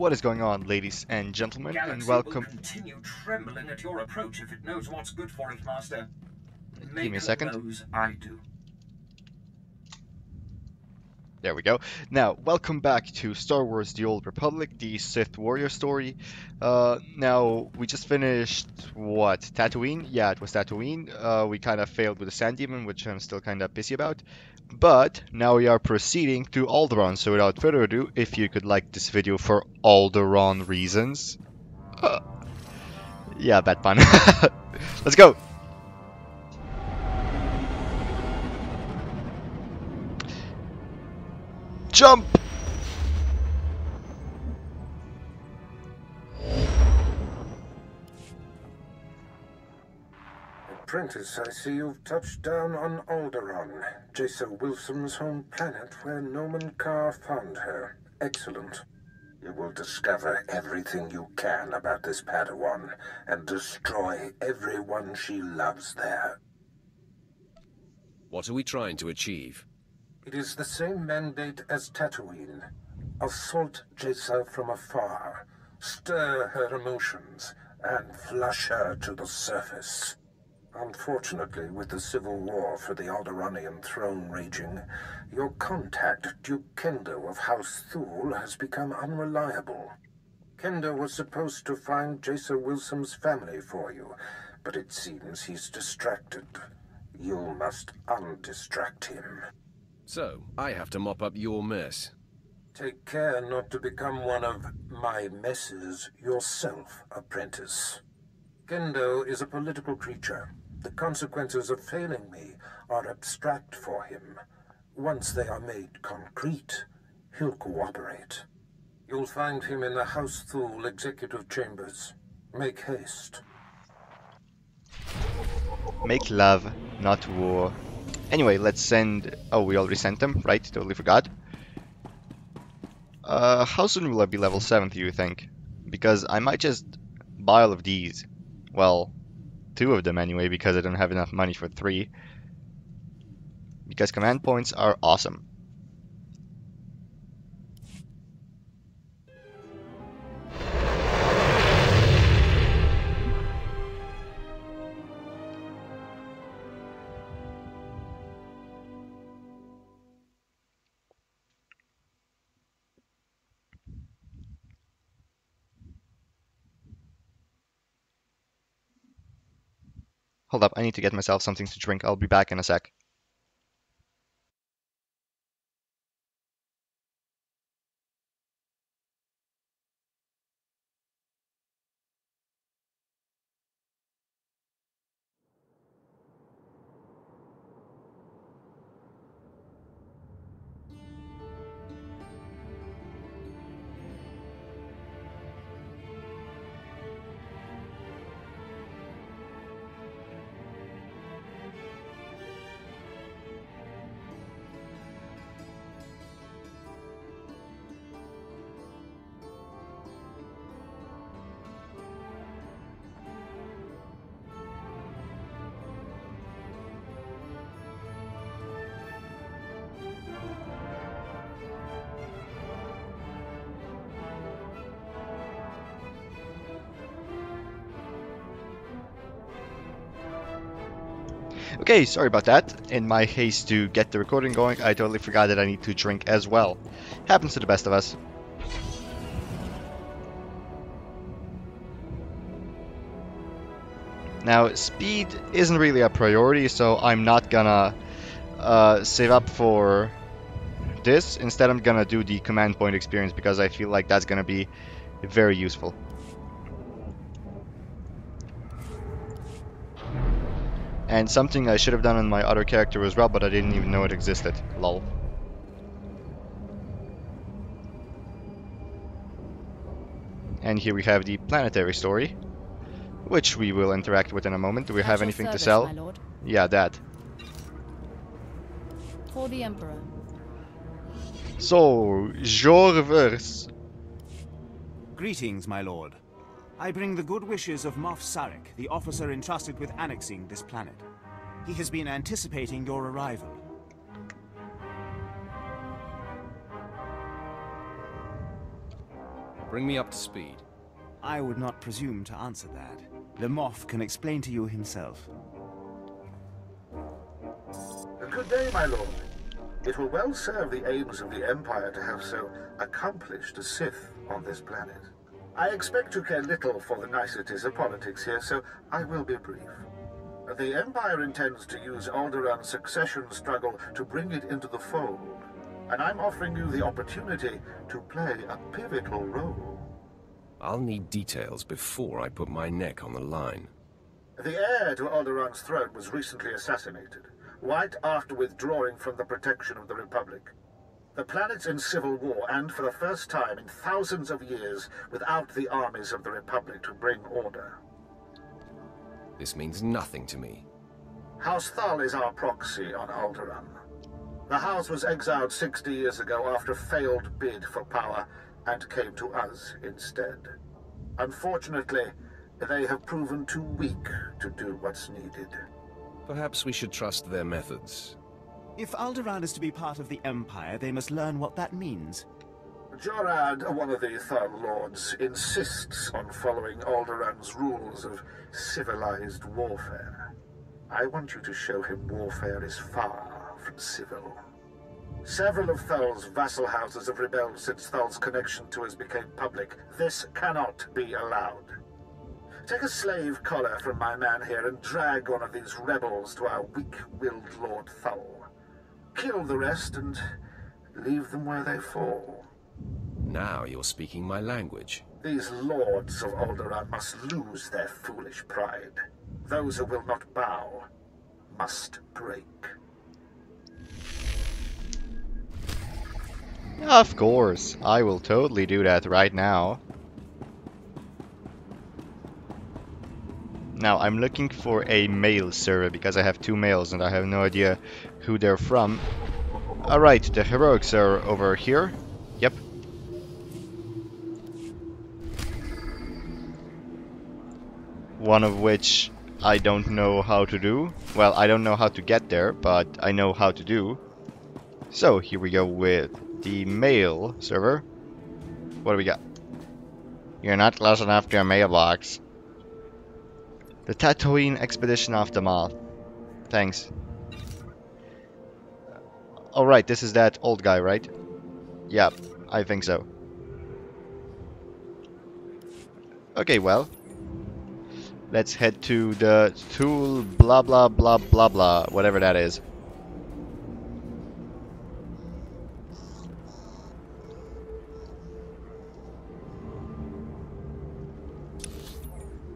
What is going on, ladies and gentlemen, and Galaxy will welcome. continue trembling at your approach if it knows what's good for it, Master. Give me a Maker second. knows I do. There we go. Now, welcome back to Star Wars: The Old Republic, the Sith warrior story. Now we just finished what? Tatooine? Yeah, it was Tatooine. We kind of failed with the Sand Demon, which I'm still kind of pissy about. But now we are proceeding to Alderaan. So without further ado, if you could like this video for Alderaan reasons. Yeah, bad pun. Let's go. Jump! Apprentice, I see you've touched down on Alderaan, Jason Wilson's home planet where Noman Carr found her. Excellent. You will discover everything you can about this Padawan and destroy everyone she loves there. What are we trying to achieve? It is the same mandate as Tatooine. Assault Jason from afar, stir her emotions, and flush her to the surface. Unfortunately, with the civil war for the Alderaanian throne raging, your contact, Duke Kendo of House Thule, has become unreliable. Kendo was supposed to find Jason Wilson's family for you, but it seems he's distracted. You must undistract him. So, I have to mop up your mess. Take care not to become one of my messes yourself, apprentice. Kendo is a political creature. The consequences of failing me are abstract for him. Once they are made concrete, he'll cooperate. You'll find him in the House Thule executive chambers. Make haste. Make love, not war. Anyway, let's send... Oh, we already sent them, right? Totally forgot. How soon will I be level 7, do you think? Because I might just buy all of these. Well, 2 of them anyway, because I don't have enough money for 3. Because command points are awesome. Hold up, I need to get myself something to drink. I'll be back in a sec. Okay, sorry about that. In my haste to get the recording going, I totally forgot that I need to drink as well. Happens to the best of us. Now, speed isn't really a priority, so I'm not gonna save up for this. Instead, I'm gonna do the command point experience because I feel like that's gonna be very useful. And something I should have done on my other character as well, but I didn't even know it existed. Lol. And here we have the planetary story, which we will interact with in a moment. Do we have anything to sell? My lord. Yeah, that. For the Emperor. So, Jorvers. Greetings, my lord. I bring the good wishes of Moff Sarek, the officer entrusted with annexing this planet. He has been anticipating your arrival. Bring me up to speed. I would not presume to answer that. The Moff can explain to you himself. Good day, my lord. It will well serve the aims of the Empire to have so accomplished a Sith on this planet. I expect to care little for the niceties of politics here, so I will be brief. The Empire intends to use Alderaan's succession struggle to bring it into the fold, and I'm offering you the opportunity to play a pivotal role. I'll need details before I put my neck on the line. The heir to Alderaan's throne was recently assassinated, right after withdrawing from the protection of the Republic. The planet's in civil war, and for the first time in thousands of years, without the armies of the Republic to bring order. This means nothing to me. House Thal is our proxy on Alderaan. The house was exiled 60 years ago after a failed bid for power, and came to us instead. Unfortunately, they have proven too weak to do what's needed. Perhaps we should trust their methods. If Alderaan is to be part of the Empire, they must learn what that means. Jorad, one of the Thal Lords, insists on following Alderaan's rules of civilized warfare. I want you to show him warfare is far from civil. Several of Thal's vassal houses have rebelled since Thal's connection to us became public. This cannot be allowed. Take a slave collar from my man here and drag one of these rebels to our weak-willed Lord Thal. Kill the rest and leave them where they fall. Now you're speaking my language. These lords of Alderaan must lose their foolish pride. Those who will not bow must break. Of course, I will totally do that right now. Now, I'm looking for a mail server because I have 2 mails and I have no idea who they're from. Alright, the heroics are over here. Yep. One of which I don't know how to do. Well, I don't know how to get there, but I know how to do. So, here we go with the mail server. What do we got? You're not close enough to your mailbox. The Tatooine Expedition of the Moth. Thanks. Alright, this is that old guy, right? Yeah, I think so. Okay, well. Let's head to the tool blah blah blah blah blah, whatever that is.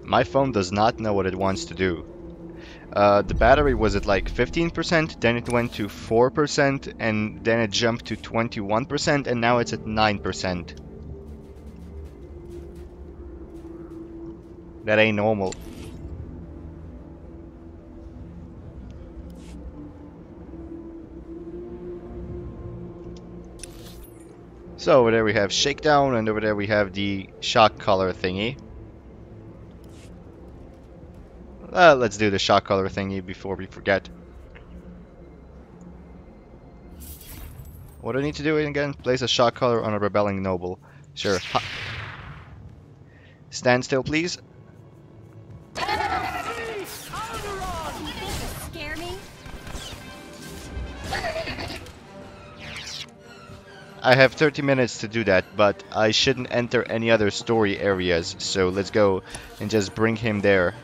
My phone does not know what it wants to do. The battery was at like 15%, then it went to 4%, and then it jumped to 21%, and now it's at 9%. That ain't normal. So over there we have Shakedown, and over there we have the shock collar thingy. Let's do the shock collar thingy before we forget. What do I need to do again? Place a shock collar on a rebelling noble. Sure. Ha. Stand still, please. Scare me? I have 30 minutes to do that, but I shouldn't enter any other story areas, so let's go and just bring him there.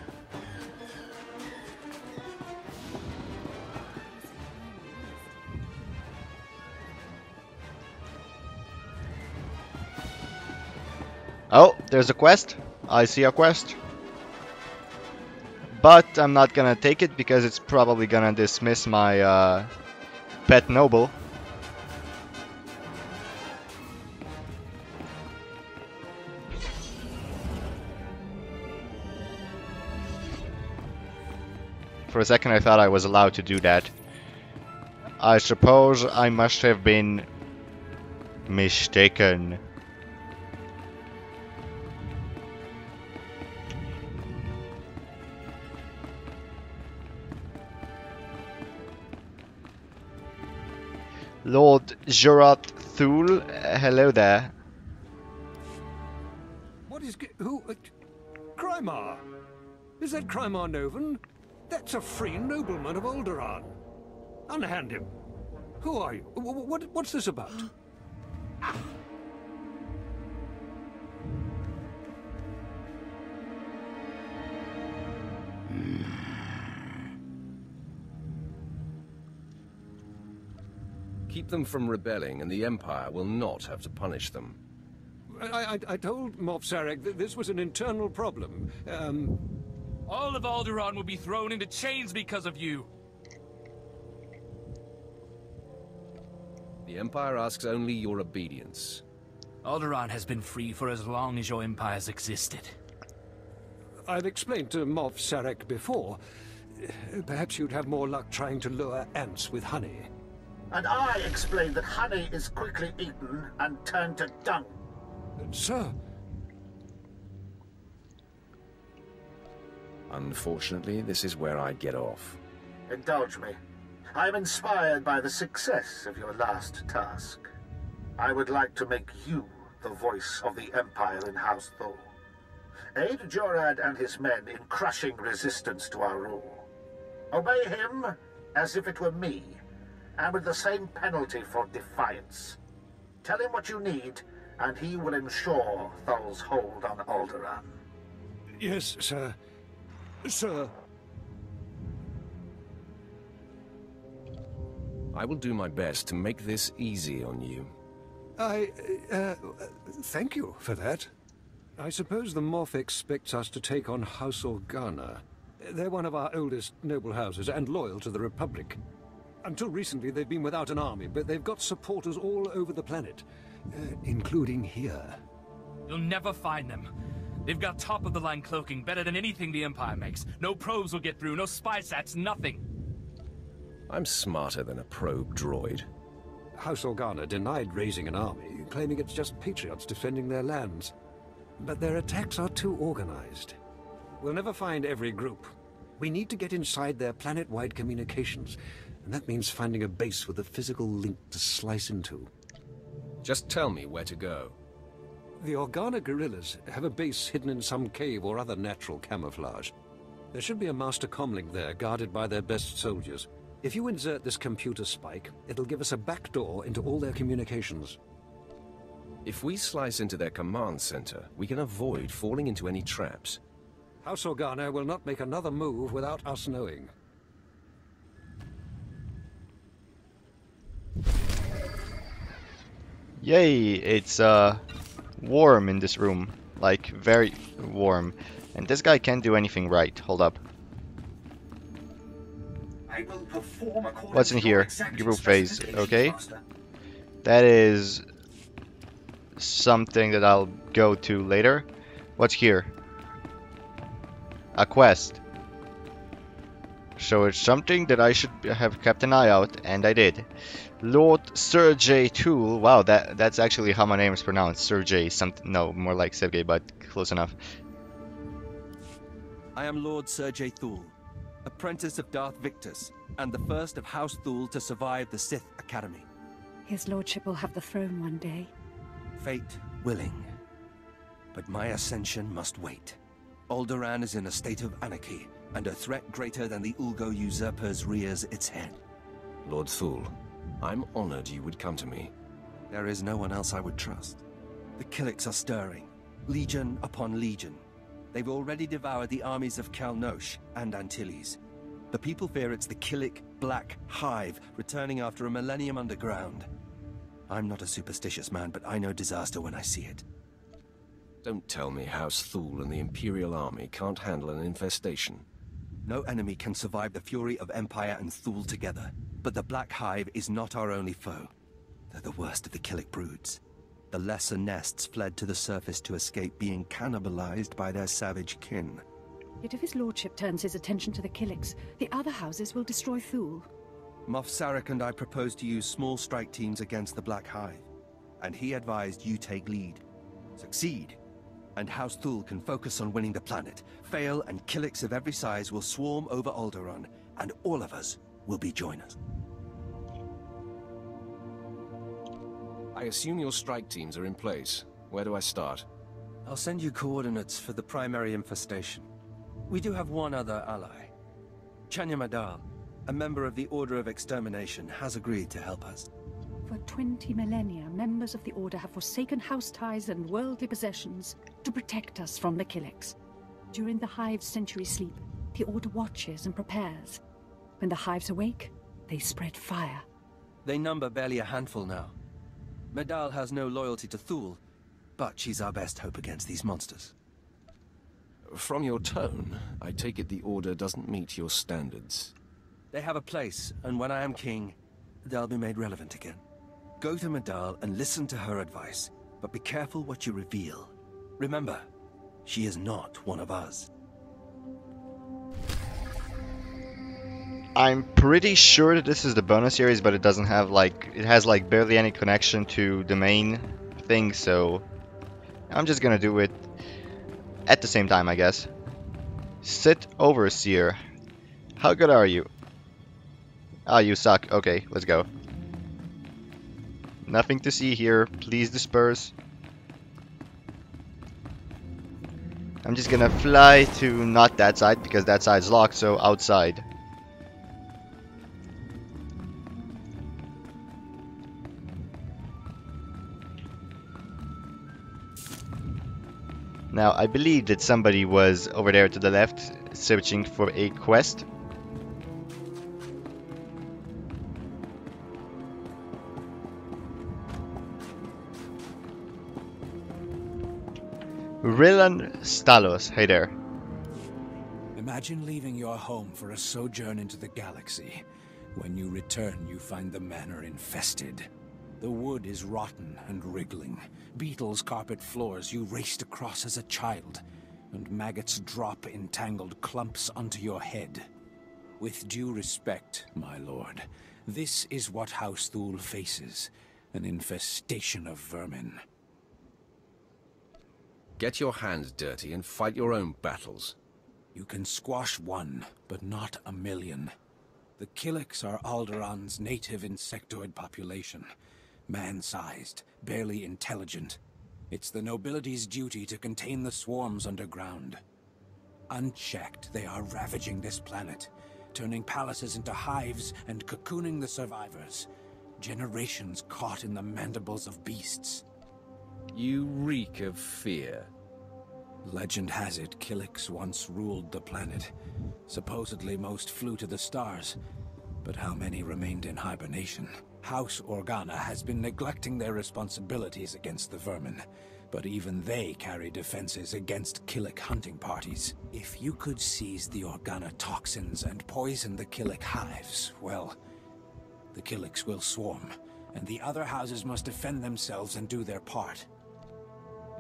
Oh, there's a quest. I see a quest. But I'm not gonna take it because it's probably gonna dismiss my pet noble. For a second I thought I was allowed to do that. I suppose I must have been mistaken. Lord Jurat Thul, hello there. What is... who... Krymar? Is that Krymar Novan? That's a free nobleman of Alderaan. Unhand him. Who are you? What's this about? Keep them from rebelling, and the Empire will not have to punish them. I told Moff Sarek that this was an internal problem. All of Alderaan will be thrown into chains because of you. The Empire asks only your obedience. Alderaan has been free for as long as your empires existed. I've explained to Moff Sarek before. Perhaps you'd have more luck trying to lure ants with honey. And I explained that honey is quickly eaten and turned to dung. Sir. Unfortunately, this is where I get off. Indulge me. I am inspired by the success of your last task. I would like to make you the voice of the Empire in House Thul. Aid Jorad and his men in crushing resistance to our rule. Obey him as if it were me, and with the same penalty for defiance. Tell him what you need, and he will ensure Thul's hold on Alderaan. Yes, sir. Sir. I will do my best to make this easy on you. Thank you for that. I suppose the Moff expects us to take on House Organa. They're one of our oldest noble houses and loyal to the Republic. Until recently, they've been without an army, but they've got supporters all over the planet, including here. You'll never find them. They've got top-of-the-line cloaking, better than anything the Empire makes. No probes will get through, no spy sats, nothing. I'm smarter than a probe droid. House Organa denied raising an army, claiming it's just patriots defending their lands. But their attacks are too organized. We'll never find every group. We need to get inside their planet-wide communications, and that means finding a base with a physical link to slice into. Just tell me where to go. The Organa guerrillas have a base hidden in some cave or other natural camouflage. There should be a master comlink there, guarded by their best soldiers. If you insert this computer spike, it'll give us a backdoor into all their communications. If we slice into their command center, we can avoid falling into any traps. House Organa will not make another move without us knowing. Yay, it's warm in this room. Like, very warm. And this guy can't do anything right. Hold up. I will perform according What's in to your here? exact Group phase, specifications, okay. Master. That is something that I'll go to later. What's here? A quest. So it's something that I should have kept an eye out, and I did. Lord Sergei Tool. Wow, that's actually how my name is pronounced. Sergei. Something. No, more like Sergei, but close enough. I am Lord Sergei Thul, apprentice of Darth Victus, and the first of House Thul to survive the Sith Academy. His lordship will have the throne one day. Fate willing. But my ascension must wait. Alderaan is in a state of anarchy, and a threat greater than the Ulgo usurpers rears its head. Lord Thul, I'm honored you would come to me. There is no one else I would trust. The Killiks are stirring, legion upon legion. They've already devoured the armies of Kalnosh and Antilles. The people fear it's the Killik Black Hive, returning after a millennium underground. I'm not a superstitious man, but I know disaster when I see it. Don't tell me House Thul and the Imperial Army can't handle an infestation. No enemy can survive the fury of Empire and Thul together. But the Black Hive is not our only foe. They're the worst of the Killik broods. The lesser nests fled to the surface to escape being cannibalized by their savage kin. Yet if his lordship turns his attention to the Killiks, the other houses will destroy Thul. Moff Sarek and I proposed to use small strike teams against the Black Hive, and he advised you take lead. Succeed, and House Thul can focus on winning the planet. Fail, and Killiks of every size will swarm over Alderaan, and all of us will be joiners. I assume your strike teams are in place. Where do I start? I'll send you coordinates for the primary infestation. We do have one other ally. Chanya Madal, a member of the Order of Extermination, has agreed to help us. For 20 millennia, members of the Order have forsaken house ties and worldly possessions to protect us from the Killiks. During the Hive's century sleep, the Order watches and prepares. When the Hives awake, they spread fire. They number barely a handful now. Medal has no loyalty to Thule, but she's our best hope against these monsters. From your tone, I take it the Order doesn't meet your standards. They have a place, and when I am king, they'll be made relevant again. Go to Medal and listen to her advice, but be careful what you reveal. Remember, she is not one of us. I'm pretty sure that this is the bonus series, but it doesn't have it has barely any connection to the main thing, so I'm just gonna do it at the same time, I guess. Sith Overseer. How good are you? Ah, you suck. Okay, let's go. Nothing to see here. Please disperse. I'm just gonna fly to not that side because that side's locked, so outside. Now, I believe that somebody was over there to the left searching for a quest. Rilan Stalos, hey there. Imagine leaving your home for a sojourn into the galaxy. When you return, you find the manor infested. The wood is rotten and wriggling. Beetles carpet floors you raced across as a child, and maggots drop in tangled clumps onto your head. With due respect, my lord, this is what House Thule faces, an infestation of vermin. Get your hands dirty and fight your own battles. You can squash one, but not a million. The Killiks are Alderaan's native insectoid population. Man-sized, barely intelligent. It's the nobility's duty to contain the swarms underground. Unchecked, they are ravaging this planet, turning palaces into hives and cocooning the survivors. Generations caught in the mandibles of beasts. You reek of fear. Legend has it Killiks once ruled the planet. Supposedly most flew to the stars, but how many remained in hibernation? House Organa has been neglecting their responsibilities against the vermin, but even they carry defenses against Killik hunting parties. If you could seize the Organa toxins and poison the Killik hives, well, the Killiks will swarm, and the other houses must defend themselves and do their part.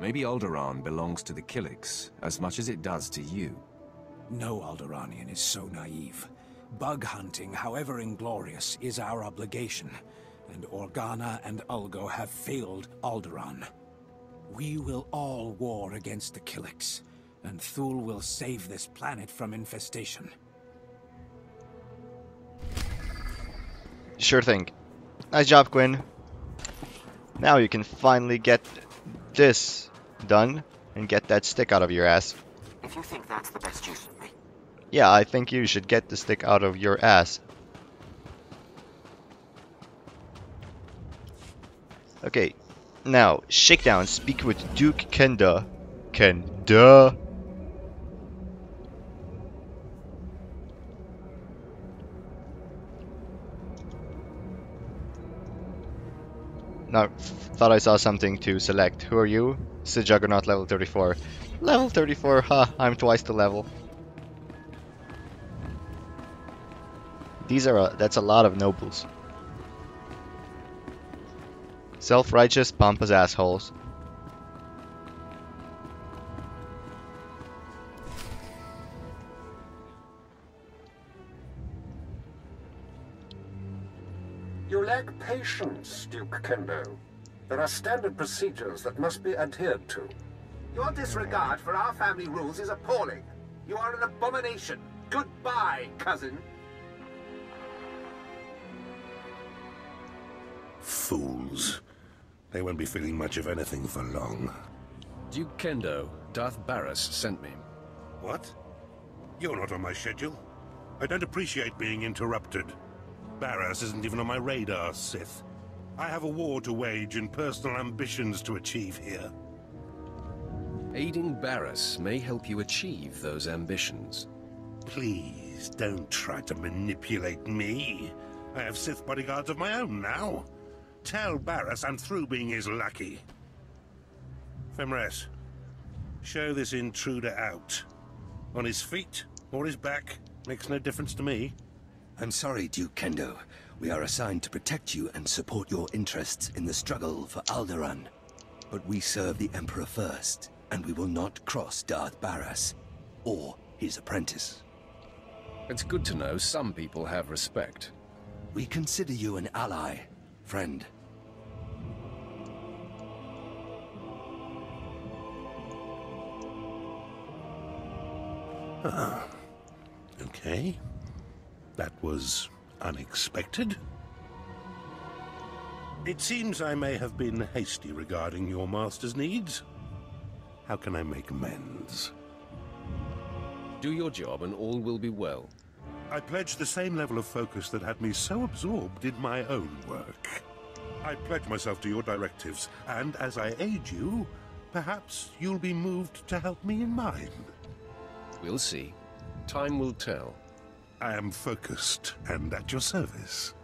Maybe Alderaan belongs to the Killiks as much as it does to you. No Alderaanian is so naive. Bug hunting, however inglorious, is our obligation, and Organa and Ulgo have failed Alderaan. We will all war against the Killiks, and Thule will save this planet from infestation. Sure thing. Nice job, Quinn. Now you can finally get this done and get that stick out of your ass. If you think that's the best use of me. Yeah, I think you should get the stick out of your ass. Okay, now, Shakedown, speak with Duke Kenda. Kenda? Now, thought I saw something to select. Who are you? Sid Juggernaut, level 34. Level 34, ha, I'm twice the level. That's a lot of nobles. Self-righteous, pompous assholes. You lack patience, Duke Kendo. There are standard procedures that must be adhered to. Your disregard for our family rules is appalling. You are an abomination. Goodbye, cousin. Fools. They won't be feeling much of anything for long. Duke Kendo, Darth Barris sent me. What? You're not on my schedule. I don't appreciate being interrupted. Barris isn't even on my radar, Sith. I have a war to wage and personal ambitions to achieve here. Aiding Barris may help you achieve those ambitions. Please, don't try to manipulate me. I have Sith bodyguards of my own now. Tell Barris I'm through being his lackey. Femres, show this intruder out. On his feet or his back, makes no difference to me. I'm sorry, Duke Kendo. We are assigned to protect you and support your interests in the struggle for Alderaan. But we serve the Emperor first, and we will not cross Darth Barris or his apprentice. It's good to know some people have respect. We consider you an ally, friend. Ah, okay. That was unexpected. It seems I may have been hasty regarding your master's needs. How can I make amends? Do your job and all will be well. I pledge the same level of focus that had me so absorbed in my own work. I pledge myself to your directives, and as I aid you, perhaps you'll be moved to help me in mine. We'll see. Time will tell. I am focused and at your service.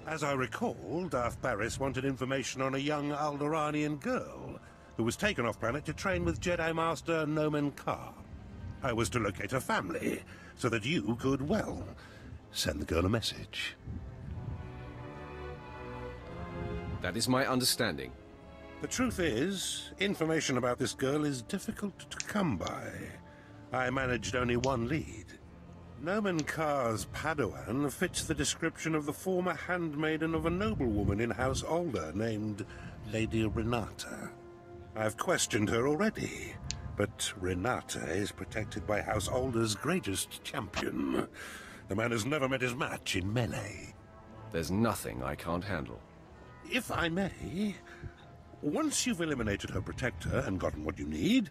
As I recall, Darth Barris wanted information on a young Alderaanian girl who was taken off-planet to train with Jedi Master Nomen Karr. I was to locate her family, so that you could, well, send the girl a message. That is my understanding. The truth is, information about this girl is difficult to come by. I managed only one lead. Nomen Karr's Padawan fits the description of the former handmaiden of a noblewoman in House Alder named Lady Renata. I've questioned her already, but Renata is protected by House Alder's greatest champion. The man has never met his match in melee. There's nothing I can't handle. If I may, once you've eliminated her protector and gotten what you need,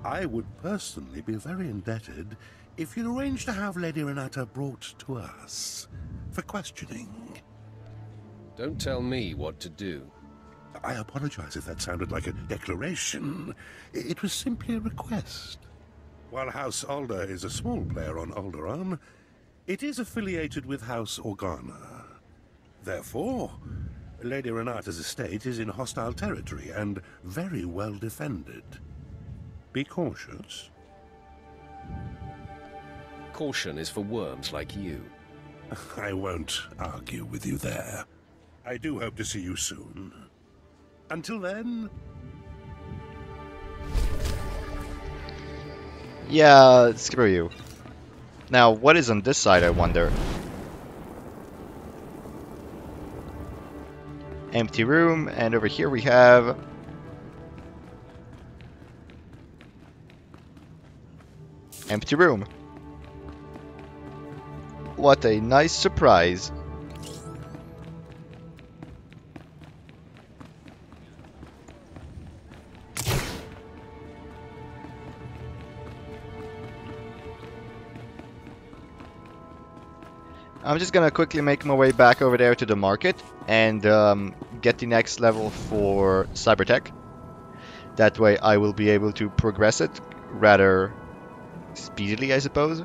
I would personally be very indebted if you'd arrange to have Lady Renata brought to us for questioning. Don't tell me what to do. I apologize if that sounded like a declaration. It was simply a request. While House Alder is a small player on Alderaan, it is affiliated with House Organa. Therefore, Lady Renata's estate is in hostile territory and very well defended. Be cautious. Caution is for worms like you. I won't argue with you there. I do hope to see you soon. Until then... Yeah, screw you. Now, what is on this side, I wonder? Empty room, and over here we have... empty room. What a nice surprise. I'm just gonna quickly make my way back over there to the market and get the next level for Cybertech. That way I will be able to progress it rather speedily, I suppose.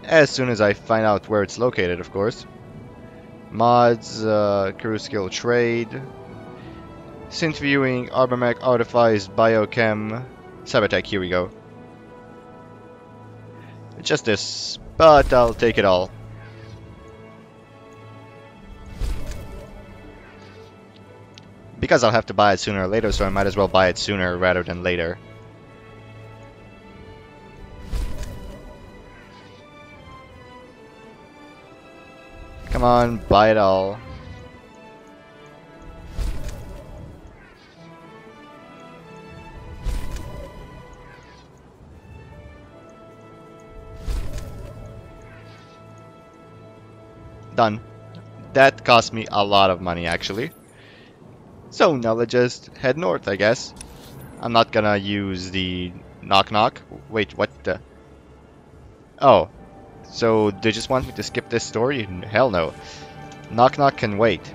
As soon as I find out where it's located, of course. Mods, crew skill trade, synth viewing, armor artifice, biochem, cybertech, here we go. Just this, but I'll take it all. Because I'll have to buy it sooner or later, so I might as well buy it sooner rather than later. Come on, buy it all. Done. That cost me a lot of money, actually. So now let's just head north, I guess. I'm not gonna use the knock knock. Wait, what the? Oh, so they just want me to skip this story? Hell no. Knock knock can wait.